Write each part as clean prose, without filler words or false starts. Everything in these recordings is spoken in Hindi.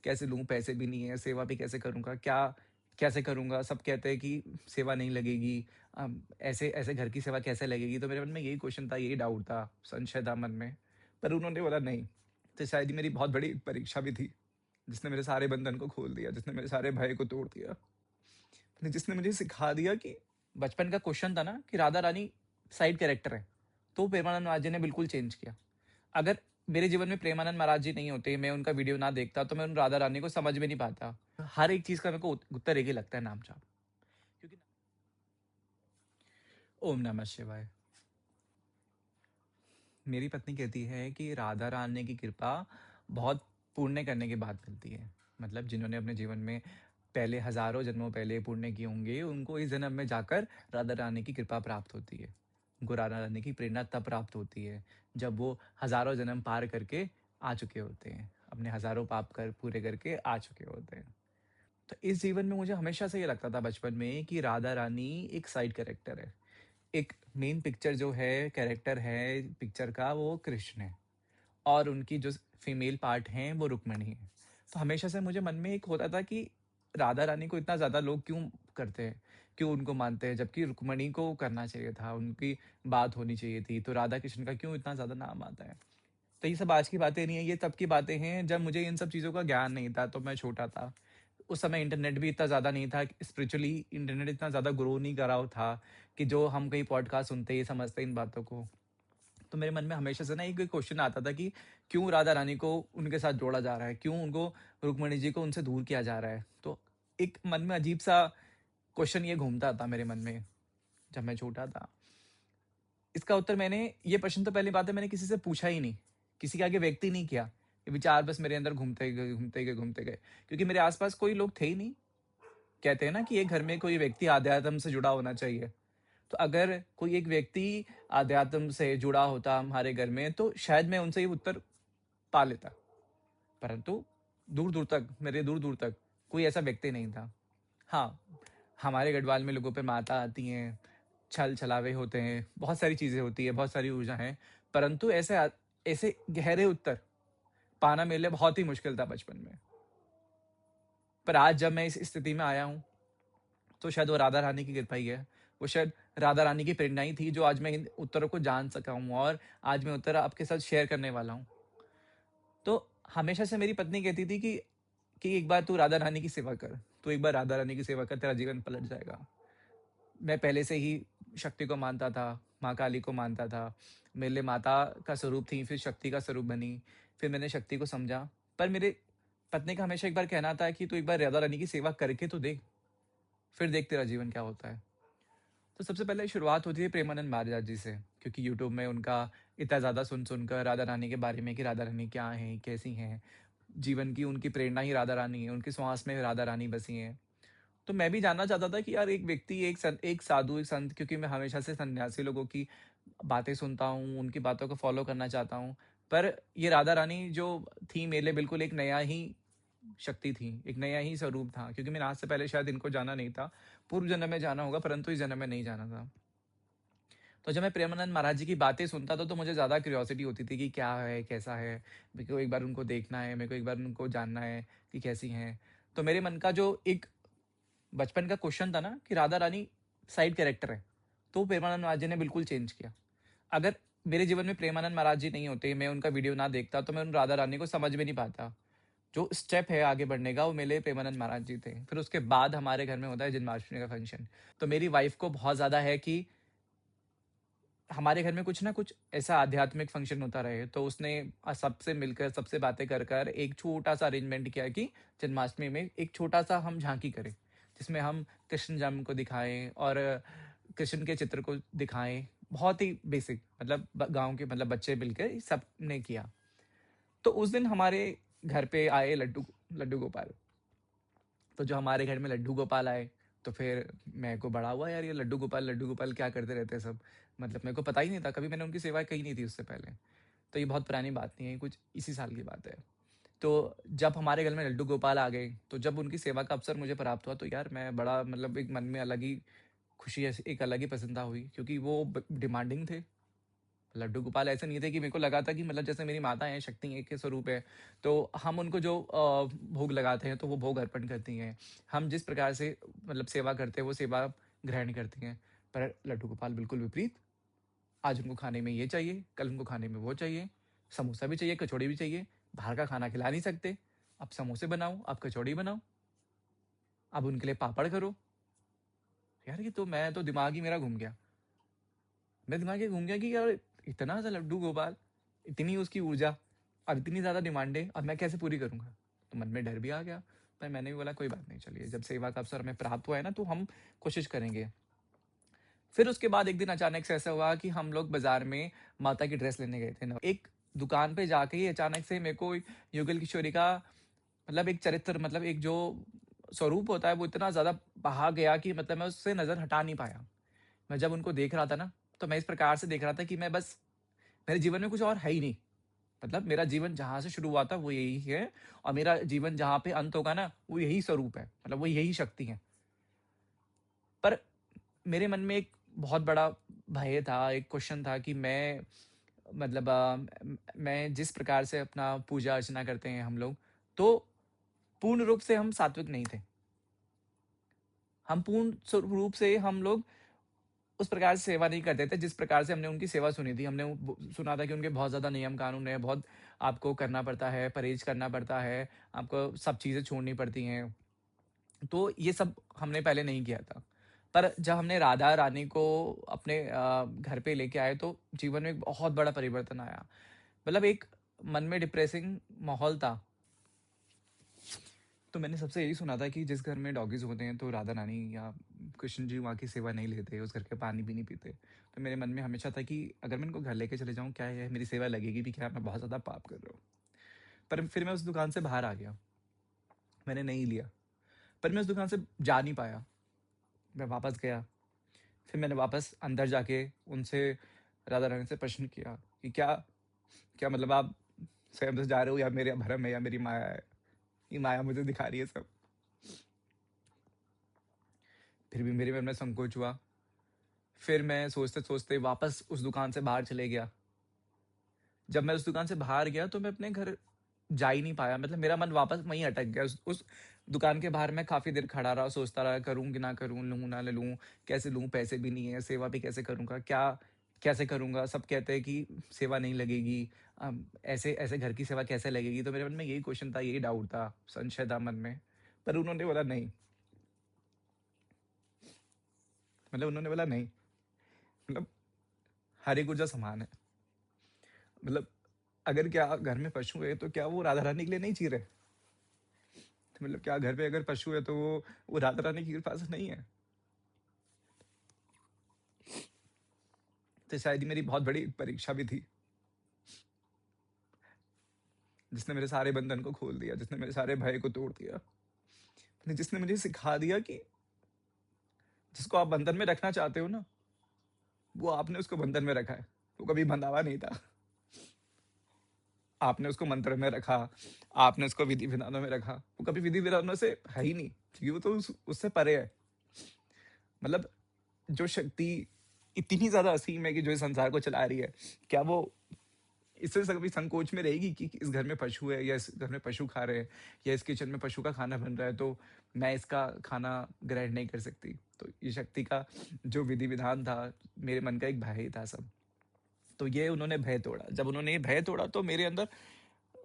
कैसे लूँ, पैसे भी नहीं है, सेवा भी कैसे करूँगा, क्या कैसे करूँगा? सब कहते हैं कि सेवा नहीं लगेगी, ऐसे ऐसे घर की सेवा कैसे लगेगी? तो मेरे मन में यही क्वेश्चन था, यही डाउट था, संशय था मन में। पर उन्होंने बोला नहीं, तो शायद ये मेरी बहुत बड़ी परीक्षा भी थी, जिसने मेरे सारे बंधन को खोल दिया, जिसने मेरे सारे भय को तोड़ दिया, जिसने मुझे सिखा दिया कि बचपन का क्वेश्चन था ना कि राधा रानी साइड कैरेक्टर है, तो प्रेमानंद महाराज जी ने बिल्कुल चेंज किया। अगर मेरे जीवन में प्रेमानंद महाराज जी नहीं होते, मैं उनका वीडियो ना देखता, तो मैं उन राधा रानी को समझ भी नहीं पाता। हर एक चीज का मेरे को उत्तर एक ही लगता है, नाम जाप। क्योंकि ओम नमः शिवाय। मेरी पत्नी कहती है कि राधा रानी की कृपा बहुत पुण्य करने के बाद मिलती है। मतलब जिन्होंने अपने जीवन में पहले हजारों जन्मों पहले पुण्य किए होंगे, उनको इस जन्म में जाकर राधा रानी की कृपा प्राप्त होती है। उनको राधा रानी की प्रेरणा तब प्राप्त होती है जब वो हजारों जन्म पार करके आ चुके होते हैं, अपने हजारों पाप कर पूरे करके आ चुके होते हैं। तो इस जीवन में मुझे हमेशा से ये लगता था बचपन में कि राधा रानी एक साइड कैरेक्टर है। एक मेन पिक्चर जो है, कैरेक्टर है पिक्चर का, वो कृष्ण है, और उनकी जो फीमेल पार्ट हैं वो रुक्मिणी है। तो हमेशा से मुझे मन में एक होता था कि राधा रानी को इतना ज़्यादा लोग क्यों करते हैं, क्यों उनको मानते हैं, जबकि रुक्मिणी को करना चाहिए था, उनकी बात होनी चाहिए थी, तो राधा कृष्ण का क्यों इतना ज़्यादा नाम आता है। तो ये सब आज की बातें नहीं है, ये तब की बातें हैं जब मुझे इन सब चीज़ों का ज्ञान नहीं था, तो मैं छोटा था। उस समय इंटरनेट भी इतना ज़्यादा नहीं था, स्पिरिचुअली इंटरनेट इतना ज़्यादा ग्रो नहीं करा हो था कि जो हम कहीं पॉडकास्ट सुनते ही समझते इन बातों को। तो मेरे मन में हमेशा से ना एक क्वेश्चन आता था कि क्यों राधा रानी को उनके साथ जोड़ा जा रहा है, क्यों उनको रुक्मणी जी को उनसे दूर किया जा रहा है। तो एक मन में अजीब सा क्वेश्चन ये घूमता था मेरे मन में जब मैं छोटा था। इसका उत्तर मैंने, ये प्रश्न तो पहली बात है मैंने किसी से पूछा ही नहीं, किसी के आगे व्यक्ति नहीं किया। ये विचार बस मेरे अंदर घूमते गए घूमते गए घूमते गए, क्योंकि मेरे आसपास कोई लोग थे ही नहीं। कहते हैं ना कि एक घर में कोई व्यक्ति आध्यात्म से जुड़ा होना चाहिए। तो अगर कोई एक व्यक्ति आध्यात्म से जुड़ा होता हमारे घर में, तो शायद मैं उनसे ये उत्तर पा लेता। परंतु दूर दूर तक, मेरे दूर दूर तक कोई ऐसा व्यक्ति नहीं था। हाँ, हमारे गढ़वाल में लोगों पे माता आती हैं, छल छलावे होते हैं, बहुत सारी चीजें होती है, बहुत सारी ऊर्जा है, परंतु ऐसे गहरे उत्तर पाना मेरे लिए बहुत ही मुश्किल था बचपन में। पर आज जब मैं इस स्थिति में आया हूँ, तो शायद वो राधा रानी की कृपा ही है। वो शायद राधा रानी की प्रेरणा ही थी जो आज मैं इन उत्तरों को जान सका हूँ, और आज मैं उत्तर आपके साथ शेयर करने वाला हूँ। तो हमेशा से मेरी पत्नी कहती थी कि एक बार तू राधा रानी की सेवा कर, तू एक बार राधा रानी की सेवा कर, तेरा जीवन पलट जाएगा। मैं पहले से ही शक्ति को मानता था, माँ काली को मानता था। मेरे लिए माता का स्वरूप थी, फिर शक्ति का स्वरूप बनी, फिर मैंने शक्ति को समझा। पर मेरे पत्नी का हमेशा एक बार कहना था कि तू एक बार राधा रानी की सेवा करके तो देख, फिर देख तेरा जीवन क्या होता है। तो सबसे पहले शुरुआत होती है प्रेमानंद महाराज जी से, क्योंकि यूट्यूब में उनका इतना ज़्यादा सुनकर राधा रानी के बारे में कि राधा रानी क्या है, कैसी हैं, जीवन की उनकी प्रेरणा ही राधा रानी है, उनकी श्वास में राधा रानी बसी हैं। तो मैं भी जानना चाहता था कि यार एक व्यक्ति, एक साधु, एक संत, क्योंकि मैं हमेशा से सन्यासी लोगों की बातें सुनता हूँ, उनकी बातों को फॉलो करना चाहता हूँ। पर ये राधा रानी जो थी मेरे लिए बिल्कुल एक नया ही शक्ति थी, एक नया ही स्वरूप था, क्योंकि मैंने आज से पहले शायद इनको जाना नहीं था। पूर्व जन्म में जाना होगा, परंतु इस जन्म में नहीं जाना था। तो जब मैं प्रेमानंद महाराज जी की बातें सुनता था, तो मुझे ज़्यादा क्यूरियोसिटी होती थी कि क्या है, कैसा है, मेरे को एक बार उनको देखना है, मेरे को एक बार उनको जानना है कि कैसी हैं। तो मेरे मन का जो एक बचपन का क्वेश्चन था ना कि राधा रानी साइड कैरेक्टर है, तो प्रेमानंद महाराज जी ने बिल्कुल चेंज किया। अगर मेरे जीवन में प्रेमानंद महाराज जी नहीं होते, मैं उनका वीडियो ना देखता, तो मैं उन राधा रानी को समझ में नहीं पाता। जो स्टेप है आगे बढ़ने का, वो मेरे प्रेमानंद महाराज जी थे। फिर उसके बाद हमारे घर में होता है जन्माष्टमी का फंक्शन। तो मेरी वाइफ को बहुत ज़्यादा है कि हमारे घर में कुछ ना कुछ ऐसा आध्यात्मिक फंक्शन होता रहे, तो उसने सबसे मिलकर, सबसे बातें कर कर एक छोटा सा अरेंजमेंट किया कि जन्माष्टमी में एक छोटा सा हम झांकी करें, जिसमें हम कृष्ण जन्म को दिखाएं और कृष्ण के चित्र को दिखाएं। बहुत ही बेसिक, मतलब गांव के मतलब बच्चे मिलकर सब ने किया। तो उस दिन हमारे घर पे आए लड्डू लड्डू गोपाल। तो जो हमारे घर में लड्डू गोपाल आए, तो फिर मेरे को बड़ा हुआ यार, ये लड्डू गोपाल क्या करते रहते हैं सब। मतलब मेरे को पता ही नहीं था, कभी मैंने उनकी सेवा कही नहीं थी उससे पहले। तो ये बहुत पुरानी बात नहीं है, कुछ इसी साल की बात है। तो जब हमारे घर में लड्डू गोपाल आ गए, तो जब उनकी सेवा का अवसर मुझे प्राप्त हुआ, तो यार मैं बड़ा, मतलब एक मन में अलग ही खुशी, एक अलग ही प्रसन्नता हुई, क्योंकि वो डिमांडिंग थे। लड्डू गोपाल ऐसे नहीं थे कि मेरे को लगा था कि मतलब जैसे मेरी माता हैं, शक्ति हैं के स्वरूप है, तो हम उनको जो भोग लगाते हैं, तो वो भोग अर्पण करती हैं। हम जिस प्रकार से मतलब सेवा करते हैं, वो सेवा ग्रहण करती हैं। पर लड्डू गोपाल बिल्कुल विपरीत। आज उनको खाने में ये चाहिए, कल उनको खाने में वो चाहिए, समोसा भी चाहिए, कचौड़ी भी चाहिए। बाहर का खाना खिला नहीं सकते, अब समोसे बनाओ, अब कचौड़ी बनाओ, अब उनके लिए पापड़ करो। यार ये तो मैं तो दिमाग ही मेरा घूम गया। मैं दिमाग ये घूम गया कि यार इतना सा लड्डू गोपाल, इतनी उसकी ऊर्जा और इतनी ज़्यादा डिमांडें, अब मैं कैसे पूरी करूँगा? तो मन में डर भी आ गया। पर मैंने भी बोला कोई बात नहीं, चलिए जब सेवा का अवसर हमें प्राप्त हुआ है ना, तो हम कोशिश करेंगे। फिर उसके बाद एक दिन अचानक से ऐसा हुआ कि हम लोग बाजार में माता की ड्रेस लेने गए थे ना, एक दुकान पे जाके ही अचानक से मेरे को एक युगल किशोरी का मतलब एक चरित्र, मतलब एक जो स्वरूप होता है, वो इतना ज़्यादा बहा गया कि मतलब मैं उससे नज़र हटा नहीं पाया। मैं जब उनको देख रहा था ना, तो मैं इस प्रकार से देख रहा था कि मैं बस, मेरे जीवन में कुछ और है ही नहीं। मतलब मेरा जीवन जहाँ से शुरू हुआ था वो यही है, और मेरा जीवन जहाँ पे अंत होगा ना, वो यही स्वरूप है, मतलब वो यही शक्ति है। पर मेरे मन में एक बहुत बड़ा भय था, एक क्वेश्चन था कि मैं मतलब मैं जिस प्रकार से अपना पूजा अर्चना करते हैं हम लोग, तो पूर्ण रूप से हम सात्विक नहीं थे। हम पूर्ण रूप से हम लोग उस प्रकार से सेवा नहीं करते थे जिस प्रकार से हमने उनकी सेवा सुनी थी। हमने सुना था कि उनके बहुत ज़्यादा नियम कानून है, बहुत आपको करना पड़ता है, परहेज करना पड़ता है, आपको सब चीज़ें छोड़नी पड़ती हैं। तो ये सब हमने पहले नहीं किया था। पर जब हमने राधा रानी को अपने घर पे लेके आए, तो जीवन में एक बहुत बड़ा परिवर्तन आया। मतलब एक मन में डिप्रेसिंग माहौल था। तो मैंने सबसे यही सुना था कि जिस घर में डॉगीज़ होते हैं, तो राधा रानी या कृष्ण जी वहाँ की सेवा नहीं लेते, उस घर के पानी भी नहीं पीते। तो मेरे मन में हमेशा था कि अगर मैं इनको घर लेके चले जाऊँ, क्या है मेरी सेवा लगेगी भी क्या? मैं बहुत ज़्यादा पाप कर रहा हूँ। पर फिर मैं उस दुकान से बाहर आ गया, मैंने नहीं लिया। पर मैं उस दुकान से जा नहीं पाया, मैं वापस गया। फिर मैंने वापस अंदर जाके उनसे, राधा रानी से प्रश्न किया कि क्या क्या मतलब आप स्वयं से जा रहे हो, या मेरे भरम है, या मेरी माया है? ये माया मुझे दिखा रही है सब। फिर भी मेरे मन में संकोच हुआ। फिर मैं सोचते-सोचते वापस उस दुकान से बाहर चले गया। जब मैं उस दुकान से बाहर गया, तो मैं अपने घर जा ही नहीं पाया, मतलब मेरा मन वापस वहीं अटक गया। उस दुकान के बाहर मैं काफ़ी देर खड़ा रहा, सोचता रहा करूँ कि ना करूँ, लूँ ना लूँ, कैसे लूँ? पैसे भी नहीं है, सेवा भी कैसे करूँगा? कैसे करूँगा? सब कहते हैं कि सेवा नहीं लगेगी। ऐसे ऐसे घर की सेवा कैसे लगेगी? तो मेरे मन में यही क्वेश्चन था, यही डाउट था, संशय था मन में। पर उन्होंने बोला नहीं, मतलब उन्होंने बोला नहीं, मतलब हर एक ऊर्जा समान है। मतलब अगर क्या घर में पशु है, तो क्या वो राधा रानी के लिए नहीं जी रहे? तो मतलब क्या घर पे अगर पशु है, तो वो राधा रानी की कृपा से नहीं है? तो शायद ये मेरी बहुत बड़ी परीक्षा भी थी, जिसने मेरे सारे बंधन को खोल दिया, जिसने मेरे सारे भय को तोड़ दिया, जिसने मुझे सिखा दिया कि जिसको आप बंधन में रखना चाहते हो ना, वो आपने उसको बंधन में रखा है, वो कभी बंधा हुआ नहीं था। आपने उसको मंत्र में रखा, आपने उसको विधि विधानों में रखा, वो कभी विधि विधानों से है ही नहीं, क्योंकि वो तो उससे परे है। मतलब जो शक्ति इतनी ज्यादा असीम है कि जो इस संसार को चला रही है, क्या वो इससे कभी संकोच में रहेगी कि इस घर में पशु है, या इस घर में पशु खा रहे हैं, या इस किचन में पशु का खाना बन रहा है, तो मैं इसका खाना ग्रहण नहीं कर सकती? तो ये शक्ति का जो विधि विधान था, मेरे मन का एक भय था सब। तो ये उन्होंने भय तोड़ा। जब उन्होंने ये भय तोड़ा, तो मेरे अंदर,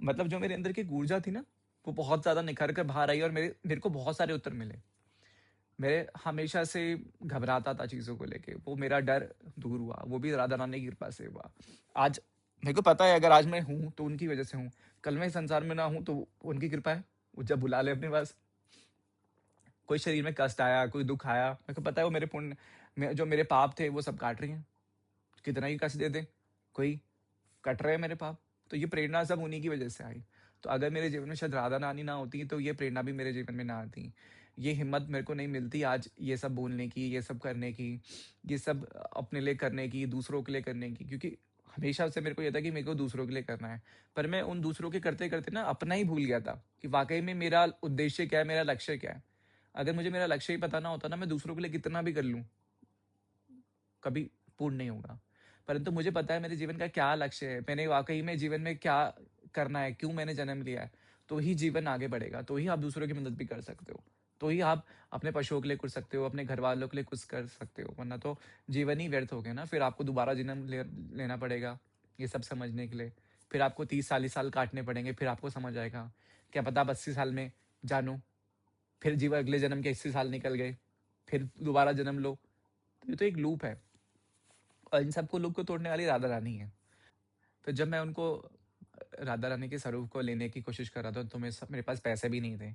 मतलब जो मेरे अंदर की एक ऊर्जा थी ना, वो बहुत ज्यादा निखर कर बाहर आई, और मेरे मेरे को बहुत सारे उत्तर मिले। मेरे हमेशा से घबराता था चीज़ों को लेके, वो मेरा डर दूर हुआ, वो भी राधा रानी की कृपा से हुआ। आज मेरे को पता है, अगर आज मैं हूँ तो उनकी वजह से हूँ, कल मैं इस संसार में ना हूँ तो उनकी कृपा है। वो जब बुला ले अपने पास, कोई शरीर में कष्ट आया, कोई दुख आया, मेरे को पता है वो मेरे पुण्य जो मेरे पाप थे वो सब काट रही हैं। कितना ही कष्ट दे दे कोई, कट रहे हैं मेरे पाप। तो ये प्रेरणा सब उन्हीं की वजह से आई। तो अगर मेरे जीवन में शायद राधा रानी ना होती, तो ये प्रेरणा भी मेरे जीवन में ना आती, ये हिम्मत मेरे को नहीं मिलती आज ये सब बोलने की, ये सब करने की, ये सब अपने लिए करने की, दूसरों के लिए करने की। क्योंकि हमेशा से मेरे को ये था कि मेरे को दूसरों के लिए करना है, पर मैं उन दूसरों के करते करते ना अपना ही भूल गया था कि वाकई में मेरा उद्देश्य क्या है, मेरा लक्ष्य क्या है। अगर मुझे मेरा लक्ष्य ही पता ना होता ना, मैं दूसरों के लिए कितना भी कर लूँ, कभी पूर्ण नहीं होगा। परंतु मुझे पता है मेरे जीवन का क्या लक्ष्य है, मैंने वाक़ई में जीवन में क्या करना है, क्यों मैंने जन्म लिया है, तो ही जीवन आगे बढ़ेगा, तो ही आप दूसरों की मदद भी कर सकते हो। तो ही आप अपने पशुओं के लिए कुछ सकते हो, अपने घरवालों के लिए कुछ कर सकते हो, वरना तो जीवन ही व्यर्थ हो गया ना, फिर आपको दोबारा जन्म लेना पड़ेगा, ये सब समझने के लिए। फिर आपको 30-40 साल काटने पड़ेंगे, फिर आपको समझ आएगा। क्या पता आप 80 साल में जानो, फिर अगले जन्म के 80 साल निकल गए, फिर दोबारा जन्म लो। तो ये तो एक लूप है और इन सबको लूप को तोड़ने वाली राधा रानी है। तो जब मैं उनको राधा रानी के स्वरूप को लेने की कोशिश कर रहा था, तो मेरे पास पैसे भी नहीं थे।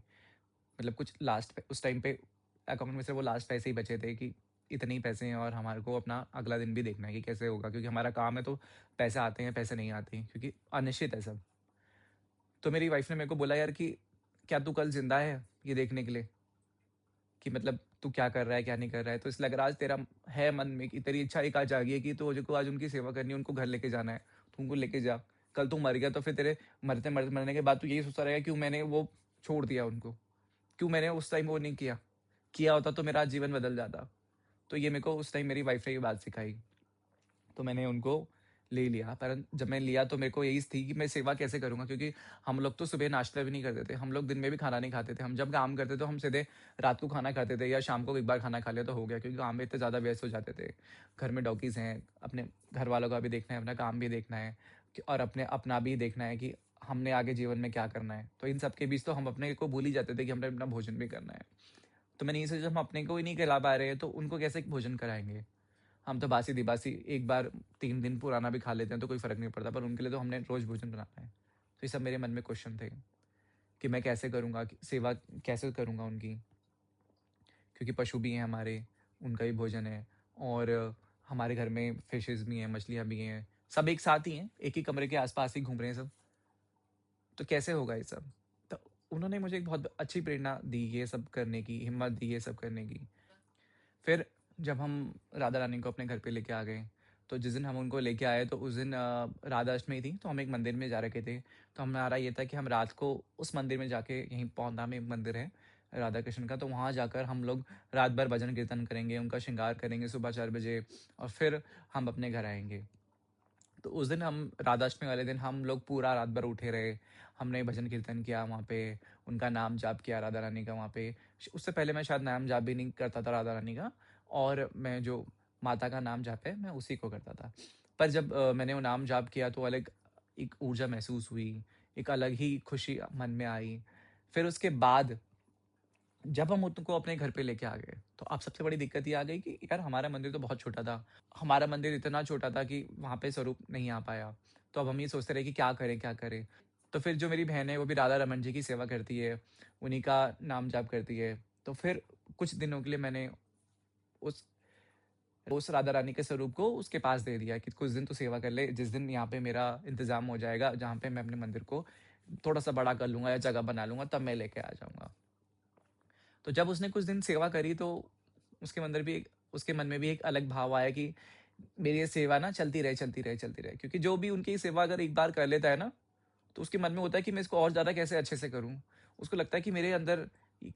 मतलब कुछ उस टाइम पे अकाउंट में से वो लास्ट पैसे ही बचे थे कि इतने ही पैसे हैं और हमारे को अपना अगला दिन भी देखना है कि कैसे होगा, क्योंकि हमारा काम है तो पैसे आते हैं, पैसे नहीं आते हैं, क्योंकि अनिश्चित है सब। तो मेरी वाइफ ने मेरे को बोला, यार कि क्या तू कल ज़िंदा है ये देखने के लिए? कि मतलब तू क्या कर रहा है, क्या नहीं कर रहा है? तो इसलिए अगर आज तेरा है मन में कि तेरी इच्छा एक आज जागी है कि तुझको आज उनकी सेवा करनी है, उनको घर लेके जाना है, तू उनको लेके जा। कल तू मर गया तो फिर तेरे मरने के बाद तू यही सोचता रहेगा, क्यों मैंने वो छोड़ दिया उनको? क्यों मैंने उस टाइम वो नहीं किया? किया होता तो मेरा आज जीवन बदल जाता। तो ये मेरे को उस टाइम मेरी वाइफ ने ये बात सिखाई। तो मैंने उनको ले लिया, पर जब मैं लिया तो मेरे को यही थी कि मैं सेवा कैसे करूँगा, क्योंकि हम लोग तो सुबह नाश्ता भी नहीं करते थे, हम लोग दिन में भी खाना नहीं खाते थे। हम जब काम करते तो हम सीधे रात को खाना खाते थे या शाम को एक बार खाना खा लिया तो हो गया, क्योंकि काम में इतने ज़्यादा व्यस्त हो जाते थे। घर में डॉगीज़ हैं, अपने घर वालों का भी देखना है, अपना काम भी देखना है और अपना भी देखना है कि हमने आगे जीवन में क्या करना है। तो इन सब के बीच तो हम अपने को भूल ही जाते थे कि हमने अपना भोजन भी करना है। तो मैंने ये सोचा, हम अपने को ही नहीं खिला पा रहे हैं तो उनको कैसे भोजन कराएँगे? हम तो बासी-दिबासी एक बार 3 दिन पुराना भी खा लेते हैं तो कोई फ़र्क नहीं पड़ता, पर उनके लिए तो हमने रोज़ भोजन बनाना है। तो ये सब मेरे मन में क्वेश्चन थे कि मैं कैसे करूँगा, कि सेवा कैसे करूँगा उनकी? क्योंकि पशु भी हैं हमारे, उनका भी भोजन है और हमारे घर में फिशेज़ भी हैं, मछलियाँ भी हैं, सब एक साथ ही हैं, एक ही कमरे के आस-पास ही घूम रहे हैं सब। तो कैसे होगा ये सब? तो उन्होंने मुझे एक बहुत अच्छी प्रेरणा दी ये सब करने की, हिम्मत दी ये सब करने की। फिर जब हम राधा रानी को अपने घर पे लेके आ गए, तो जिस दिन हम उनको लेके आए तो उस दिन राधा अष्टमी थी, तो हम एक मंदिर में जा रखे थे। तो हमारा ये था कि हम रात को उस मंदिर में जाके, यहीं पौंदा में एक मंदिर है राधा कृष्ण का, तो वहाँ जाकर हम लोग रात भर भजन कीर्तन करेंगे, उनका श्रृंगार करेंगे सुबह 4 बजे और फिर हम अपने घर आएँगे। तो उस दिन हम राधाष्टमी वाले दिन हम लोग पूरा रात भर उठे रहे। हमने भजन कीर्तन किया वहाँ पे, उनका नाम जाप किया राधा रानी का वहाँ पे। उससे पहले मैं शायद नाम जाप भी नहीं करता था राधा रानी का, और मैं जो माता का नाम जाप है, मैं उसी को करता था। पर जब मैंने वो नाम जाप किया तो अलग एक ऊर्जा महसूस हुई, एक अलग ही खुशी मन में आई। फिर उसके बाद जब हम उनको अपने घर पे लेके आ गए, तो अब सबसे बड़ी दिक्कत ये आ गई कि यार हमारा मंदिर तो बहुत छोटा था। हमारा मंदिर इतना छोटा था कि वहाँ पे स्वरूप नहीं आ पाया। तो अब हम ये सोचते रहे कि क्या करें, क्या करें? तो फिर जो मेरी बहन है वो भी राधा रमन जी की सेवा करती है, उन्हीं का नाम जाप करती है। तो फिर कुछ दिनों के लिए मैंने उस उस राधा रानी के स्वरूप को उसके पास दे दिया कि कुछ दिन तू सेवा कर ले, जिस दिन यहाँ पे मेरा इंतज़ाम हो जाएगा, जहाँ पे मैं अपने मंदिर को थोड़ा-सा बड़ा कर लूँगा या जगह बना लूँगा, तब मैं लेके आ जाऊँगा। तो जब उसने कुछ दिन सेवा करी तो उसके मन में भी एक अलग भाव आया कि मेरी ये सेवा ना चलती रहे, चलती रहे, चलती रहे। क्योंकि जो भी उनकी सेवा अगर एक बार कर लेता है ना, तो उसके मन में होता है कि मैं इसको और ज़्यादा कैसे अच्छे से करूँ। उसको लगता है कि मेरे अंदर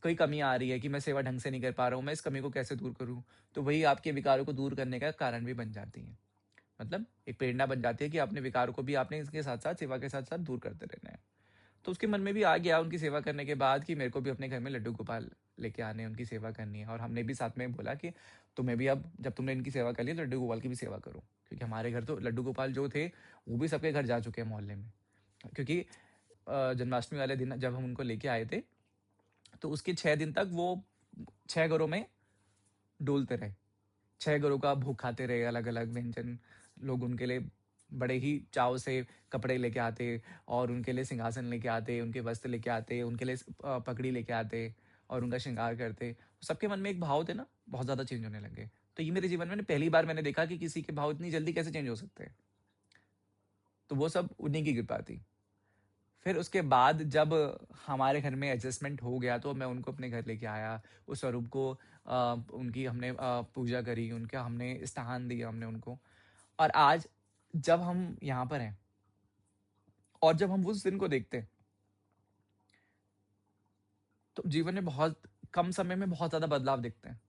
कोई कमी आ रही है कि मैं सेवा ढंग से नहीं कर पा रहा हूँ, मैं इस कमी को कैसे दूर करूँ? तो वही आपके विकारों को दूर करने का कारण भी बन जाती है। मतलब एक प्रेरणा बन जाती है कि अपने विकारों को भी आपने इसके साथ-साथ, सेवा के साथ-साथ दूर करते रहना है। तो उसके मन में भी आ गया उनकी सेवा करने के बाद कि मेरे को भी अपने घर में लड्डू गोपाल लेके आने हैं, उनकी सेवा करनी है, और हमने भी साथ में बोला कि तुम्हें भी, अब जब तुमने इनकी सेवा कर ली तो लड्डू गोपाल की भी सेवा करो, क्योंकि हमारे घर तो लड्डू गोपाल जो थे वो भी सबके घर जा चुके हैं मोहल्ले में। क्योंकि जन्माष्टमी वाले दिन जब हम उनको लेके आए थे तो उसके 6 दिन तक वो 6 घरों में डोलते रहे, 6 घरों का भोग खाते रहे, अलग अलग व्यंजन। लोग उनके लिए बड़े ही चाव से कपड़े लेके आते और उनके लिए सिंहासन लेके आते, उनके वस्त्र लेके आते, उनके लिए पगड़ी लेके आते और उनका श्रृंगार करते। सबके मन में एक भाव थे ना, बहुत ज़्यादा चेंज होने लगे। तो ये मेरे जीवन में पहली बार मैंने देखा कि किसी के भाव इतनी जल्दी कैसे चेंज हो सकते हैं। तो वो सब उन्हीं की कृपा थी। फिर उसके बाद जब हमारे घर में एडजस्टमेंट हो गया तो मैं उनको अपने घर लेके आया। उस स्वरूप को उनकी हमने पूजा करी, उनका हमने स्थान दिया हमने उनको। और आज जब हम यहाँ पर हैं और जब हम उस दिन को देखते हैं, तो जीवन में बहुत कम समय में बहुत ज़्यादा बदलाव दिखते हैं।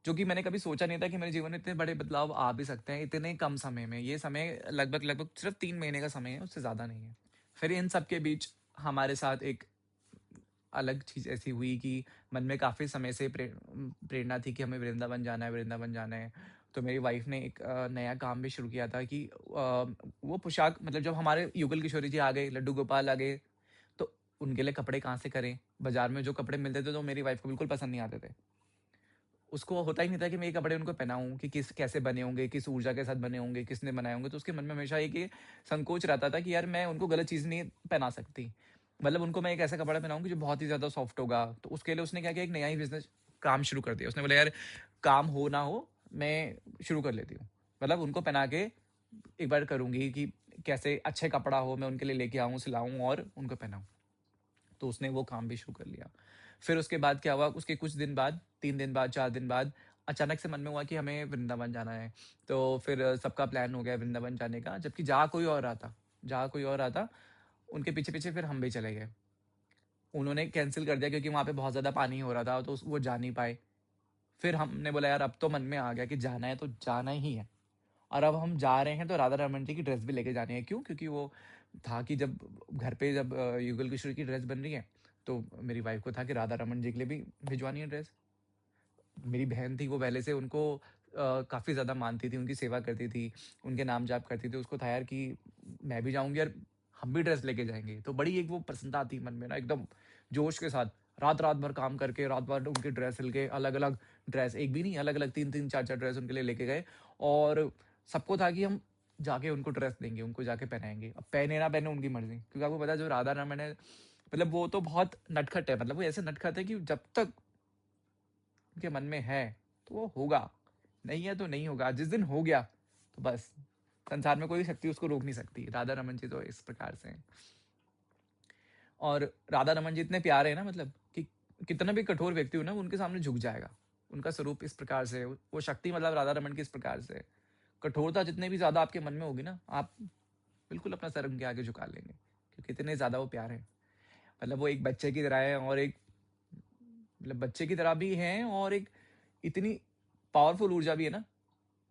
जो कि मैंने कभी सोचा नहीं था कि मेरे जीवन में इतने बड़े बदलाव आ भी सकते हैं इतने कम समय में। ये समय लगभग सिर्फ 3 महीने का समय है, उससे ज़्यादा नहीं है। फिर इन सब के बीच हमारे साथ एक अलग चीज़ ऐसी हुई कि मन में काफ़ी समय से प्रेरणा थी कि हमें वृंदावन जाना है, वृंदावन जाना है। तो मेरी वाइफ़ ने एक नया काम भी शुरू किया था कि वो पोशाक, मतलब जब हमारे युगल किशोरी जी आ गए, लड्डू गोपाल आ गए, तो उनके लिए कपड़े कहाँ से करें? बाज़ार में जो कपड़े मिलते थे, तो मेरी वाइफ़ को बिल्कुल पसंद नहीं आते थे। उसको होता ही नहीं था कि मैं ये कपड़े उनको पहनाऊँ, कि कैसे बने होंगे, किस ऊर्जा के साथ बने होंगे, किसने बनाए होंगे। तो उसके मन में हमेशा एक ये संकोच रहता था कि यार मैं उनको गलत चीज़ नहीं पहना सकती। मतलब उनको मैं एक ऐसा कपड़ा पहनाऊँ जो बहुत ही ज़्यादा सॉफ्ट होगा। तो उसके लिए उसने क्या किया, एक नया ही बिज़नेस काम शुरू कर दिया। उसने बोला यार काम हो ना हो, मैं शुरू कर लेती हूँ। मतलब उनको पहना के एक बार करूँगी कि कैसे अच्छे कपड़ा हो, मैं उनके लिए लेके आऊँ, सिलाऊँ और उनको पहनाऊँ। तो उसने वो काम भी शुरू कर लिया। फिर उसके बाद क्या हुआ, उसके कुछ दिन बाद, 3 दिन बाद, 4 दिन बाद अचानक से मन में हुआ कि हमें वृंदावन जाना है। तो फिर सबका प्लान हो गया वृंदावन जाने का, जबकि जा कोई और रहा था, उनके पीछे-पीछे फिर हम भी चले गए। उन्होंने कैंसल कर दिया क्योंकि वहाँ पे बहुत ज़्यादा पानी हो रहा था, तो वो जा नहीं पाए। फिर हमने बोला यार अब तो मन में आ गया कि जाना है तो जाना ही है। और अब हम जा रहे हैं तो राधा रमन जी की ड्रेस भी लेके जानी है। क्यों? क्योंकि वो था कि जब घर पे जब युगल किशोर की ड्रेस बन रही है, तो मेरी वाइफ़ को था कि राधा रमन जी के लिए भी भिजवानी है ड्रेस। मेरी बहन थी, वो पहले से उनको काफ़ी ज़्यादा मानती थी, उनकी सेवा करती थी, उनके नाम जाप करती थी। उसको था यार कि मैं भी जाऊँगी यार, हम भी ड्रेस लेके जाएँगे। तो बड़ी एक वो प्रसन्नता थी मन में ना, एकदम जोश के साथ। रात-रात भर काम करके, रात भर उनकी ड्रेस सिल के, अलग-अलग ड्रेस, एक भी नहीं, अलग-अलग 3-3 4-4 ड्रेस उनके लिए लेके गए। और सबको था कि हम जाके उनको ड्रेस देंगे, उनको जाके पहनाएँगे। अब पहने ना पहने उनकी मर्ज़ी। क्योंकि आपको पता है जो राधा रमन है, मतलब वो तो बहुत नटखट है। मतलब वो ऐसे नटखट है कि जब तक उनके मन में है, तो वो होगा, नहीं है तो नहीं होगा। जिस दिन हो गया, तो बस संसार में कोई शक्ति उसको रोक नहीं सकती। राधा रमन जी तो इस प्रकार से हैं। और राधा रमन जी इतने प्यारे हैं ना, मतलब कि कितना भी कठोर व्यक्ति हो ना, वो उनके सामने झुक जाएगा। उनका स्वरूप इस प्रकार से है, वो शक्ति मतलब राधा रमन की इस प्रकार से है। कठोरता जितने भी ज़्यादा आपके मन में होगी ना, आप बिल्कुल अपना सर उनके आगे झुका लेंगे, क्योंकि इतने ज़्यादा वो प्यारे हैं। मतलब वो एक बच्चे की तरह है, और एक मतलब बच्चे की तरह भी हैं, और एक इतनी पावरफुल ऊर्जा भी है ना,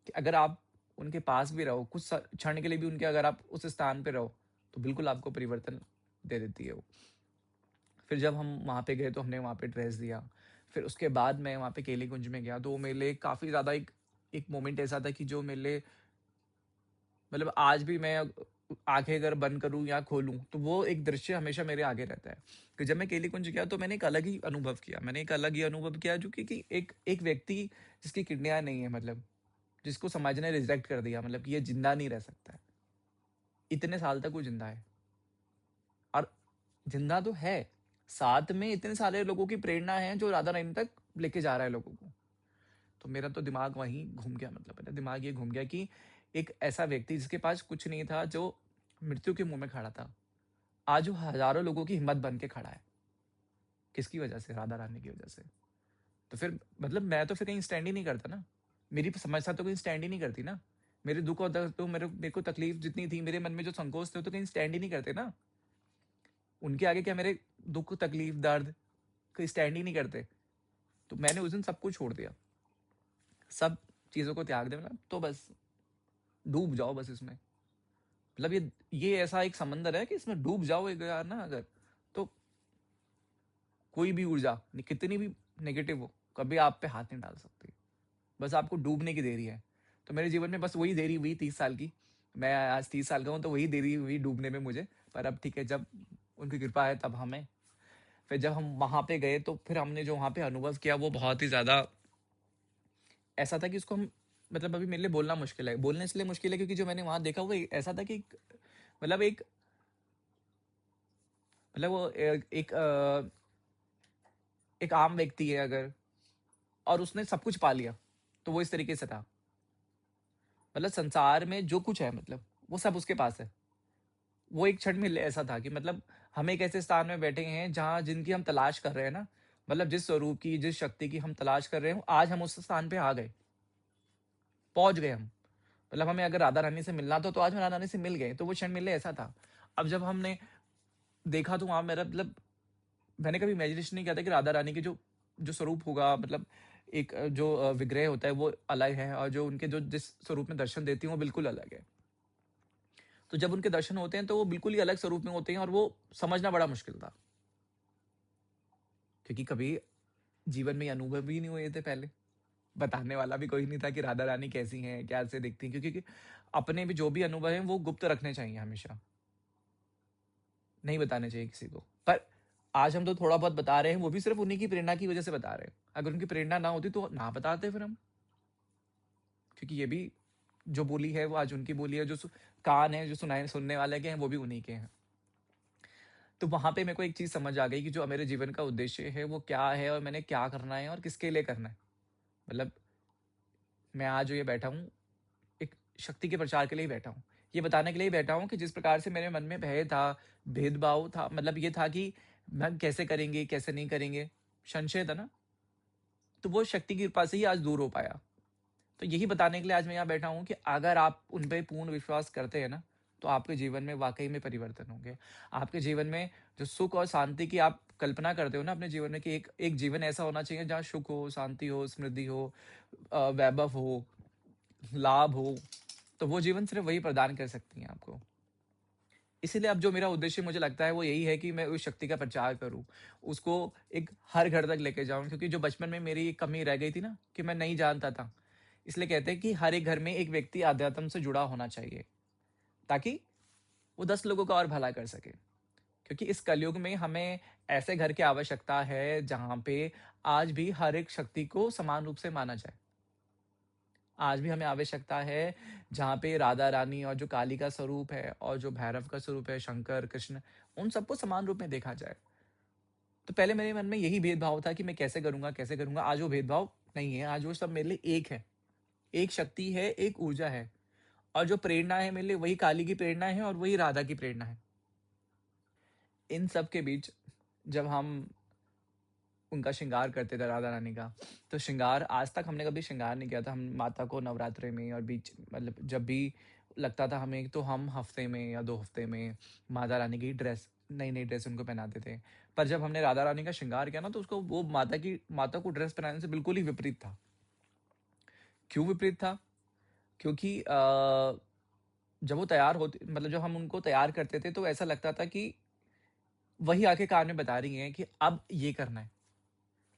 कि अगर आप उनके पास भी रहो, कुछ क्षण के लिए भी उनके अगर आप उस स्थान पे रहो, तो बिल्कुल आपको परिवर्तन दे देती है वो। फिर जब हम वहाँ पे गए, तो हमने वहाँ पे ड्रेस दिया। फिर उसके बाद मैं वहाँ पे केली कुंज में गया, तो वो मेरे लिए काफ़ी ज़्यादा एक एक मोमेंट ऐसा था कि जो मेरे लिए, मतलब आज भी मैं आँखें अगर बंद करूँ या खोलूँ, तो वो एक दृश्य हमेशा मेरे आगे रहता है। कि जब मैं केली कुंज गया, तो मैंने एक अलग ही अनुभव किया। मैंने एक अलग ही अनुभव किया, जो कि एक एक व्यक्ति जिसकी किडनियाँ नहीं है, मतलब जिसको समाज ने रिजेक्ट कर दिया, मतलब कि ये ज़िंदा नहीं रह सकता है। इतने साल तक वो ज़िंदा है, और ज़िंदा तो है, साथ में इतने सारे लोगों की प्रेरणा है जो राधा रानी तक लेके जा रहा है लोगों को। तो मेरा तो दिमाग वहीं घूम गया, मतलब मेरा दिमाग ये घूम गया कि एक ऐसा व्यक्ति जिसके पास कुछ नहीं था, जो मृत्यु के मुँह में खड़ा था, आज वो हज़ारों लोगों की हिम्मत बन के खड़ा है। किसकी वजह से? राधा रानी की वजह से। तो फिर मतलब मैं तो फिर कहीं स्टैंड ही नहीं करता ना। मेरी समस्या तो कहीं स्टैंड ही नहीं करती ना। मेरे दुःख और दर्द, तो मेरे को तकलीफ जितनी थी, मेरे मन में जो संकोच थे, वो तो कहीं स्टैंड ही नहीं करते ना। उनके आगे क्या मेरे दुःख, तकलीफ, दर्द कहीं स्टैंड ही नहीं करते। तो मैंने उस दिन सब कुछ छोड़ दिया। सब चीज़ों को त्याग दिया, मतलब तो बस डूब जाओ बस इसमें। मतलब ये ऐसा एक समंदर है कि इसमें डूब जाओ एक यार ना अगर, तो कोई भी ऊर्जा कितनी भी नेगेटिव हो, कभी आप पे हाथ नहीं डाल सकती। बस आपको डूबने की देरी है। तो मेरे जीवन में बस वही देरी हुई 30 साल की। मैं आज 30 साल का हूँ, तो वही देरी हुई डूबने में मुझे। पर अब ठीक है, जब उनकी कृपा है तब हमें। फिर जब हम वहाँ पे गए, तो फिर हमने जो वहाँ पे अनुभव किया, वो बहुत ही ज़्यादा ऐसा था कि उसको हम, मतलब अभी मेरे लिए बोलना मुश्किल है। बोलना इसलिए मुश्किल है क्योंकि जो मैंने वहाँ देखा, वो ऐसा था कि मतलब एक मतलब वो एक आम व्यक्ति है अगर, और उसने सब कुछ पा लिया, तो वो इस तरीके से था। मतलब संसार में जो कुछ है, मतलब वो सब उसके पास है। वो एक क्षण में ऐसा था कि मतलब हम एक ऐसे स्थान में बैठे हैं जहाँ जिनकी हम तलाश कर रहे हैं ना, मतलब जिस स्वरूप की, जिस शक्ति की हम तलाश कर रहे हैं, आज हम उस स्थान पे आ गए, पहुंच गए हम। मतलब हमें अगर राधा रानी से मिलना था, तो आज हम राधा रानी से मिल गए। तो वो क्षण मेरे लिए ऐसा था। अब जब हमने देखा, तो वहां मेरा मतलब मैंने कभी इमेजिनेशन नहीं किया था कि राधा रानी के जो जो स्वरूप होगा, मतलब जो विग्रह होता है वो अलग है और जो उनके जो जिस स्वरूप में दर्शन देती हैं वो बिल्कुल अलग है। तो जब उनके दर्शन होते हैं तो वो बिल्कुल ही अलग स्वरूप में होते हैं और वो समझना बड़ा मुश्किल था। क्योंकि कभी जीवन में ये अनुभव ही नहीं हुए थे पहले। बताने वाला भी कोई नहीं था कि राधा रानी कैसी हैं, क्या से दिखती हैं, क्योंकि अपने भी जो भी अनुभव हैं वो गुप्त रखने चाहिए हमेशा, नहीं बताने चाहिए किसी को। पर आज हम तो थोड़ा बहुत बता रहे हैं, वो भी सिर्फ उन्हीं की प्रेरणा की वजह से बता रहे हैं। अगर उनकी प्रेरणा ना होती तो ना बताते फिर हम, क्योंकि ये भी जो बोली है वो आज उनकी बोली है, जो कान है जो सुनाए सुनने वाले के हैं वो भी उन्हीं के हैं। तो वहां पे मेरे को एक चीज समझ आ गई कि जो मेरे जीवन का उद्देश्य है वो क्या है और मैंने क्या करना है और किसके लिए करना है। मतलब मैं आज जो ये बैठा हूँ एक शक्ति के प्रचार के लिए ही बैठा हूँ। ये बताने के लिए ही बैठा हूँ कि जिस प्रकार से मेरे मन में भय था, भेदभाव था, मतलब ये था कि मैं कैसे करेंगे, कैसे नहीं करेंगे, संशय था ना, तो वो शक्ति की कृपा से ही आज दूर हो पाया। तो यही बताने के लिए आज मैं यहाँ बैठा हूँ कि अगर आप उन पे पूर्ण विश्वास करते हैं ना, तो आपके जीवन में वाक़ई में परिवर्तन होंगे। आपके जीवन में जो सुख और शांति की आप कल्पना करते हो ना अपने जीवन में कि एक एक जीवन ऐसा होना चाहिए जहाँ सुख हो, शांति हो, समृद्धि हो, वैभव हो, लाभ हो, तो वो जीवन सिर्फ़ वही प्रदान कर सकती हैं आपको। इसीलिए अब जो मेरा उद्देश्य मुझे लगता है वो यही है कि मैं उस शक्ति का प्रचार करूँ। उसको एक हर घर तक लेके जाऊँ, क्योंकि जो बचपन में मेरी एक कमी रह गई थी ना कि मैं नहीं जानता था। इसलिए कहते हैं कि हर एक घर में एक व्यक्ति अध्यात्म से जुड़ा होना चाहिए, ताकि वो 10 लोगों का और भला कर सके। क्योंकि इस कलयुग में हमें ऐसे घर की आवश्यकता है जहाँ पे आज भी हर एक शक्ति को समान रूप से माना जाए। आज भी हमें आवश्यकता है जहाँ पे राधा रानी और जो काली का स्वरूप है और जो भैरव का स्वरूप है, शंकर, कृष्ण, उन सबको समान रूप में देखा जाए। तो पहले मेरे मन में यही भेदभाव था कि मैं कैसे करूँगा, कैसे करूँगा? आज वो भेदभाव नहीं है, आज वो सब मेरे लिए एक है। एक शक्ति है, एक ऊर्जा है और जो प्रेरणा है मेरे लिए वही काली की प्रेरणा है और वही राधा की प्रेरणा है। इन सब के बीच जब हम उनका श्रृंगार करते थे राधा रानी का, तो श्रृंगार आज तक हमने कभी श्रृंगार नहीं किया था। हम माता को नवरात्रे में और बीच मतलब जब भी लगता था हमें, तो हम हफ्ते में या 2 हफ्ते में माता रानी की ड्रेस, नई-नई ड्रेस उनको पहनाते थे। पर जब हमने राधा रानी का श्रृंगार किया ना, तो उसको वो माता को ड्रेस पहनाने से बिल्कुल ही विपरीत था। क्यों विपरीत था? क्योंकि जब वो तैयार होती मतलब जब हम उनको तैयार करते थे तो ऐसा लगता था कि वही आके कान में बता रही हैं कि अब ये करना है,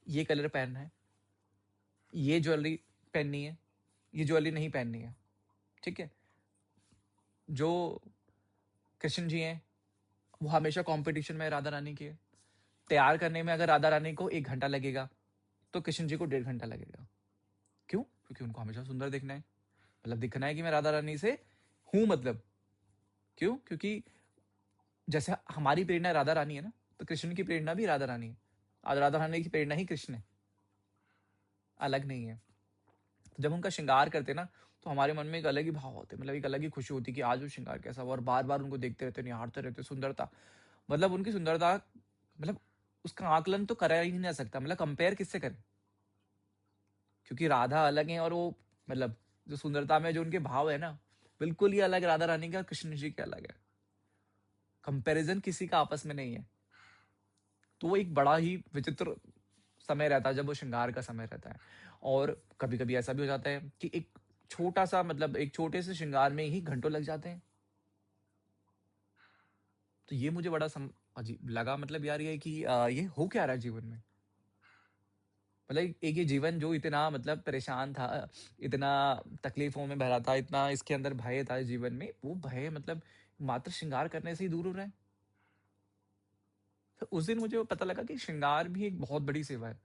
ये कलर पहनना है, ये ज्वेलरी पहननी है, ये ज्वेलरी नहीं पहननी है, ठीक है? जो कृष्ण जी हैं, वो हमेशा कॉम्पिटिशन में राधा रानी के हैं। तैयार करने में अगर राधा रानी को 1 घंटा लगेगा, तो कृष्ण जी को 1.5 घंटा लगेगा। क्यों? क्योंकि उनको हमेशा सुंदर दिखना है। मतलब दिखना है कि मैं राधा रानी से हूँ मतलब। क्यों? क्योंकि जैसे हमारी प्रेरणा राधा रानी है ना, तो कृष्ण की प्रेरणा भी राधा रानी है। आज राधा रानी की प्रेरणा ही कृष्ण है, अलग नहीं है। तो जब उनका श्रृंगार करते ना, तो हमारे मन में एक अलग ही भाव होते, मतलब एक अलग ही खुशी होती कि आज वो श्रृंगार कैसा हुआ, और बार-बार उनको देखते रहते, निहारते रहते, सुंदरता। मतलब उनकी सुंदरता, मतलब उसका आकलन तो करा ही नहीं जा सकता, मतलब कंपेयर किससे करें? क्योंकि राधा अलग है और वो मतलब जो सुंदरता में जो उनके भाव है ना, बिल्कुल ही अलग राधा रानी का, कृष्ण जी के अलग है। कंपैरिजन किसी का आपस में नहीं है। तो वो एक बड़ा ही विचित्र समय रहता है जब वो श्रृंगार का समय रहता है। और कभी-कभी ऐसा भी हो जाता है कि एक छोटा-सा मतलब एक छोटे से श्रृंगार में ही घंटों लग जाते हैं। तो ये मुझे बड़ा अजीब लगा, मतलब यार ये कि ये हो क्या रहा है जीवन में? मतलब एक ये जीवन जो इतना मतलब परेशान था, इतना तकलीफ़ों में भरा था, इतना इसके अंदर भय था जीवन में, वो भय मतलब मात्र श्रृंगार करने से ही दूर हो रहा है। तो उस दिन मुझे पता लगा कि श्रृंगार भी एक बहुत बड़ी सेवा है।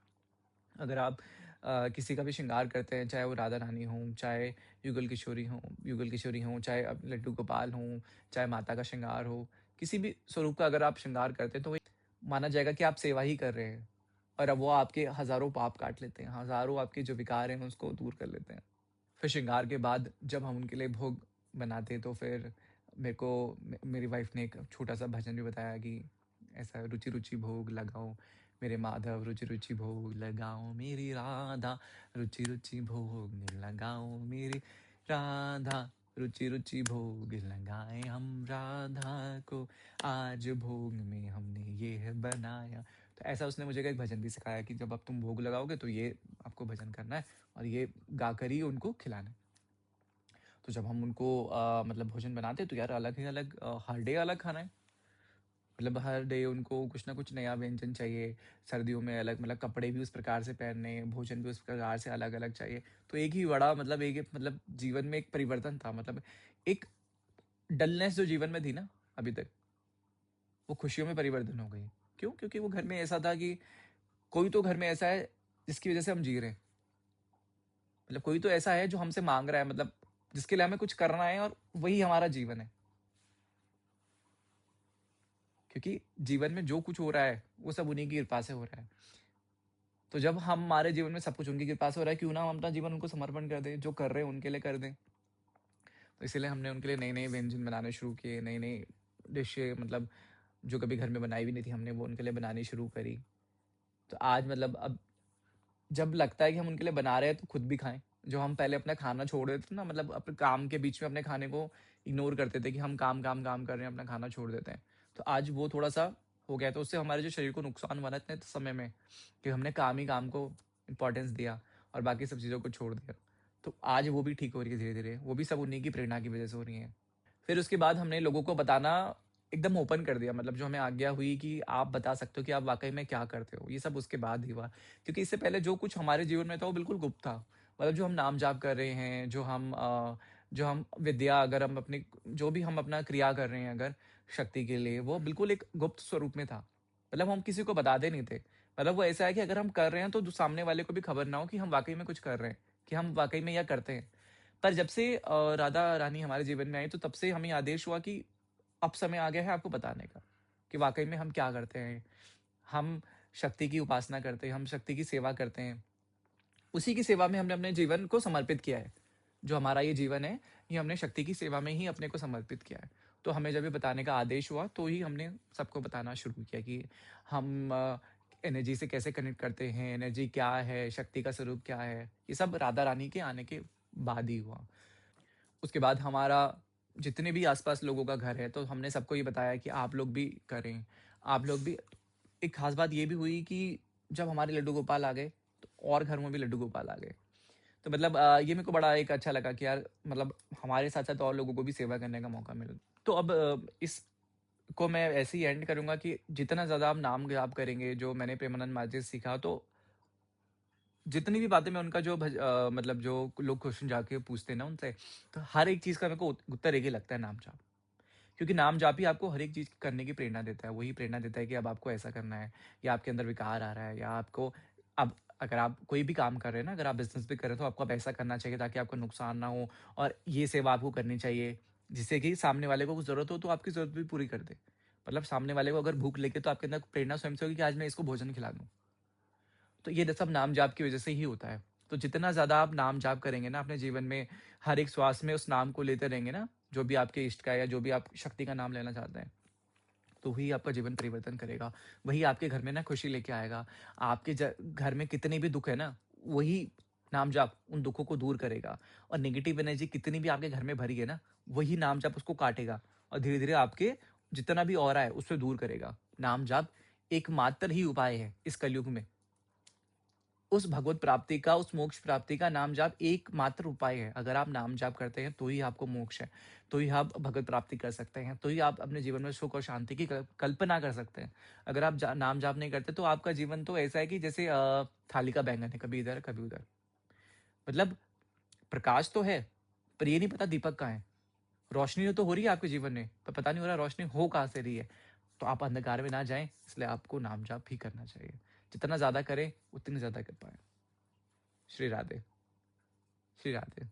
अगर आप किसी का भी श्रृंगार करते हैं, चाहे वो राधा रानी हों, चाहे युगल किशोरी हों, चाहे अब लड्डू गोपाल हों, चाहे माता का श्रृंगार हो, किसी भी स्वरूप का अगर आप श्रृंगार करते हैं, तो वो माना जाएगा कि आप सेवा ही कर रहे हैं। और अब वो आपके हज़ारों पाप काट लेते हैं, हज़ारों आपके जो विकार हैं, उसको दूर कर लेते हैं। फिर श्रृंगार के बाद जब हम उनके लिए भोग बनाते, तो फिर मेरी वाइफ़ ने एक छोटा-सा भजन भी बताया कि ऐसा रुचि रुचि भोग लगाओ मेरे माधव, रुचि रुचि भोग लगाओ मेरी राधा, रुचि रुचि भोग लगाओ मेरी राधा, रुचि रुचि भोग लगाए हम राधा को, आज भोग में हमने ये है बनाया। तो ऐसा उसने मुझे एक भजन भी सिखाया कि जब अब तुम भोग लगाओगे तो ये आपको भजन करना है और ये गाकर ही उनको खिलाना है। तो जब हम उनको मतलब भोजन बनाते हैं तो यार अलग ही अलग हर डे अलग खाना है। मतलब हर डे उनको कुछ ना कुछ नया व्यंजन चाहिए। सर्दियों में अलग मतलब कपड़े भी उस प्रकार से पहनने, भोजन भी उस प्रकार से अलग-अलग चाहिए। तो एक ही बड़ा मतलब एक मतलब जीवन में एक परिवर्तन था। मतलब एक डलनेस जो जीवन में थी ना अभी तक, वो खुशियों में परिवर्तन हो गई। क्यों? क्योंकि वो घर में ऐसा था कि कोई तो घर में ऐसा है जिसकी वज़ह से हम जी रहे हैं। मतलब कोई तो ऐसा है जो हमसे माँग रहा है, मतलब जिसके लिए हमें कुछ करना है और वही हमारा जीवन है। क्योंकि जीवन में जो कुछ हो रहा है, वो सब उन्हीं की कृपा से हो रहा है। तो जब हमारे जीवन में सब कुछ उनकी कृपा से हो रहा है, क्यों ना हम अपना जीवन उनको समर्पण कर दें, जो कर रहे हैं उनके लिए कर दें। तो इसीलिए हमने उनके लिए नए-नए व्यंजन बनाने शुरू किए, नई-नई डिशें मतलब जो कभी घर में बनाई भी नहीं थी, हमने वो उनके लिए बनानी शुरू करी। तो आज मतलब अब जब लगता है कि हम उनके लिए बना रहे हैं, तो खुद भी खाएँ। जो हम पहले अपना खाना छोड़ देते थे ना, मतलब अपने काम के बीच में अपने खाने को इग्नोर करते थे कि हम काम, काम, काम कर रहे हैं, अपना खाना छोड़ देते हैं। तो आज वो थोड़ा-सा हो गया है, तो उससे हमारे जो शरीर को नुकसान हुआ ना इतने समय में, कि हमने काम ही काम को इम्पोर्टेंस दिया और बाकी सब चीज़ों को छोड़ दिया। तो आज वो भी ठीक हो रही है धीरे-धीरे, वो भी सब उन्हीं की प्रेरणा की वज़ह से हो रही हैं। फिर उसके बाद हमने लोगों को बताना एकदम ओपन कर दिया, मतलब जो हमें आज्ञा हुई कि आप बता सकते हो कि आप वाक़ई में क्या करते हो, ये सब उसके बाद ही हुआ। क्योंकि इससे पहले जो कुछ हमारे जीवन में था वो बिल्कुल गुप्त था। मतलब जो हम नाम जाप कर रहे हैं, जो हम विद्या अगर हम अपनी जो भी हम अपना क्रिया कर रहे हैं अगर शक्ति के लिए, वो बिल्कुल एक गुप्त स्वरूप में था। मतलब हम किसी को बताते नहीं थे। मतलब वो ऐसा है कि अगर हम कर रहे हैं तो जो सामने वाले को भी खबर ना हो कि हम वाक़ई में कुछ कर रहे हैं, कि हम वाक़ई में यह करते हैं। पर जब से राधा रानी हमारे जीवन में आई तो तब से हमें आदेश हुआ कि अब समय आ गया है आपको बताने का, कि वाक़ई में हम क्या करते हैं। हम शक्ति की उपासना करते हैं, हम शक्ति की सेवा करते हैं। उसी की सेवा में हमने अपने जीवन को समर्पित किया है। जो हमारा ये जीवन है, ये हमने शक्ति की सेवा में ही अपने को समर्पित किया है। तो हमें जब ये बताने का आदेश हुआ, तो ही हमने सबको बताना शुरू किया कि हम एनर्जी से कैसे कनेक्ट करते हैं, एनर्जी क्या है, शक्ति का स्वरूप क्या है। ये सब राधा रानी के आने के बाद ही हुआ। उसके बाद हमारा जितने भी आस-पास लोगों का घर है, तो हमने सबको ये बताया कि आप लोग भी करें। आप लोग भी एक ख़ास बात ये भी हुई कि जब हमारे लड्डू गोपाल आ गए, तो और घरों में भी लड्डू गोपाल आ गए। तो मतलब ये मेरे को बड़ा एक अच्छा लगा कि यार मतलब हमारे साथ-साथ और लोगों को भी सेवा करने का मौका मिला। तो अब इसको मैं ऐसे ही एंड करूँगा कि जितना ज़्यादा आप नाम जाप करेंगे, जो मैंने प्रेमानंद महाराज जी से सीखा, तो जितनी भी बातें मैं उनका मतलब जो लोग क्वेश्चन जाके पूछते हैं ना उनसे, तो हर एक चीज़ का मेरे को उत्तर एक ही लगता है, नाम जाप। क्योंकि नाम जाप ही आपको हर एक चीज़ करने की प्रेरणा देता है। वही प्रेरणा देता है कि अब आपको ऐसा करना है, या आपके अंदर विकार आ रहा है, या आपको अब अगर आप कोई भी काम कर रहे हैं ना, अगर आप बिज़नेस भी कर रहे हैं, तो आपको अब ऐसा करना चाहिए ताकि आपको नुकसान ना हो, और ये सेवा आपको करनी चाहिए, जिससे कि सामने वाले को कुछ ज़रूरत हो, तो आपकी ज़रूरत भी पूरी कर दे। मतलब सामने वाले को अगर भूख लगी, तो आपके अंदर प्रेरणा स्वयं से होगी कि आज मैं इसको भोजन खिला दूँ। तो ये सब नाम जाप की वज़ह से ही होता है। तो जितना ज़्यादा आप नाम जाप करेंगे ना अपने जीवन में, हर एक श्वास में उस नाम को लेते रहेंगे ना, जो भी आपके इष्ट का है या जो भी आप शक्ति का नाम लेना चाहते हैं, तो वही आपका जीवन परिवर्तन करेगा। वही आपके घर में ना खुशी लेके आएगा। आपके घर में कितने भी दुःख है ना, वही नाम जाप उन दुःखों को दूर करेगा। और नेगेटिव एनर्जी कितनी भी आपके घर में भरी है ना, वही नाम जाप उसको काटेगा और धीरे-धीरे आपके जितना भी ऑरा है, उससे दूर करेगा। नाम जाप एकमात्र ही उपाय है इस कलयुग में। उस भगवत प्राप्ति का, उस मोक्ष प्राप्ति का नाम जाप एकमात्र उपाय है। अगर आप नाम जाप करते हैं, तो ही आपको मोक्ष है, तो ही आप भगवत प्राप्ति कर सकते हैं, तो ही आप अपने जीवन में सुख और शांति की कल्पना कर सकते हैं। अगर आप नाम जाप नहीं करते, तो आपका जीवन तो ऐसा है कि जैसे थाली का बैंगन है, कभी इधर, कभी उधर। मतलब प्रकाश तो है, पर ये नहीं पता दीपक कहाँ है। रोशनी तो हो रही है आपके जीवन में, पर पता नहीं हो रहा रोशनी हो कहाँ से रही है। तो आप अंधकार में ना जाएँ, इसलिए आपको नाम जाप ही करना चाहिए। जितना ज़्यादा करें, उतनी ज़्यादा कृपा है। श्री राधे। श्री राधे।